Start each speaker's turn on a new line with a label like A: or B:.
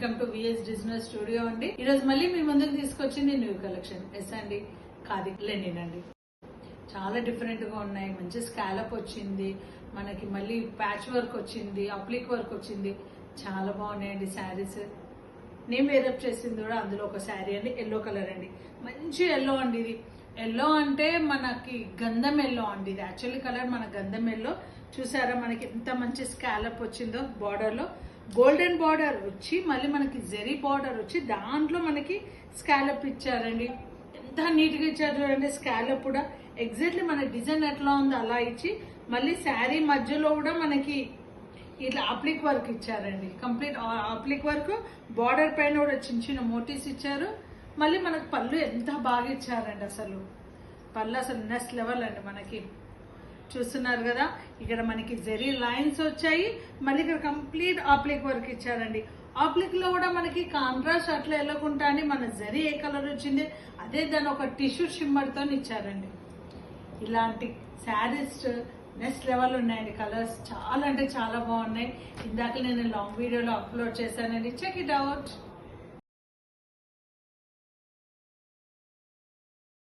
A: Welcome to VS designer studio అండి. ఈ రోజు మళ్ళీ మీ ముందుకు తీసుకొచ్చింది న్యూ కలెక్షన్. ఎస్ అండి, ఖాదీ లెనిన్ అండి. చాలా డిఫరెంట్ గా ఉన్నాయి. మంచి స్కాలప్ వచ్చింది మనకి, మళ్ళీ ప్యాచ్ వర్క్ వచ్చింది, అప్లిక్ వర్క్ వచ్చింది. చాలా బాగున్నాయండి శారీస్. నేను వేరప్ చేసింది కూడా అందులో ఒక శారీ అండి, ఎల్లో కలర్ అండి. మంచి ఎల్లో అండి. ఇది ఎల్లో అంటే మనకి గంధం ఎల్లో అండి. ఇది యాక్చువల్లీ కలర్ మన గంధం ఎల్లో. చూసారా మనకి ఎంత మంచి స్కాలప్ వచ్చిందో. బార్డర్ లో గోల్డెన్ బార్డర్ వచ్చి మళ్ళీ మనకి జెరీ బార్డర్ వచ్చి దాంట్లో మనకి స్కాలప్ ఇచ్చారండి. ఎంత నీట్ గా ఇచ్చారు చూడండి. స్కాలప్ కూడా ఎగ్జాక్ట్లీ మన డిజైన్ ఎట్లా ఉందో అలా ఇచ్చి మళ్ళీ శారీ మధ్యలో కూడా మనకి ఇట్లా అప్లిక్ వర్క్ ఇచ్చారండి. కంప్లీట్ అప్లిక్ వర్క్, బార్డర్ పైన కూడా చిన్న చిన్న మోటివ్స్ ఇచ్చారు. మళ్ళీ మనకు పళ్ళు ఎంత బాగా ఇచ్చారండి. అసలు పళ్ళు అసలు నెక్స్ట్ లెవెల్ అండి. మనకి చూస్తున్నారు కదా, ఇక్కడ మనకి జెరీ లైన్స్ వచ్చాయి. మళ్ళీ ఇక్కడ కంప్లీట్ ఆప్లిక్ వర్క్ ఇచ్చారండి. ఆప్లిక్ లో కూడా మనకి కాంట్రాస్ట్ అట్లా వెళ్ళకుండా అని మన జెరీ ఏ కలర్ వచ్చింది అదే దాని ఒక టిష్యూ షిమ్మర్ తో ఇచ్చారండి. ఇలాంటి శారీస్ నెక్స్ట్ లెవెల్ ఉన్నాయండి. కలర్స్ చాలా అంటే చాలా బాగున్నాయి. ఇందాక నేను లాంగ్ వీడియోలో అప్లోడ్ చేశానండి, చెక్ ఇట్ అవుట్.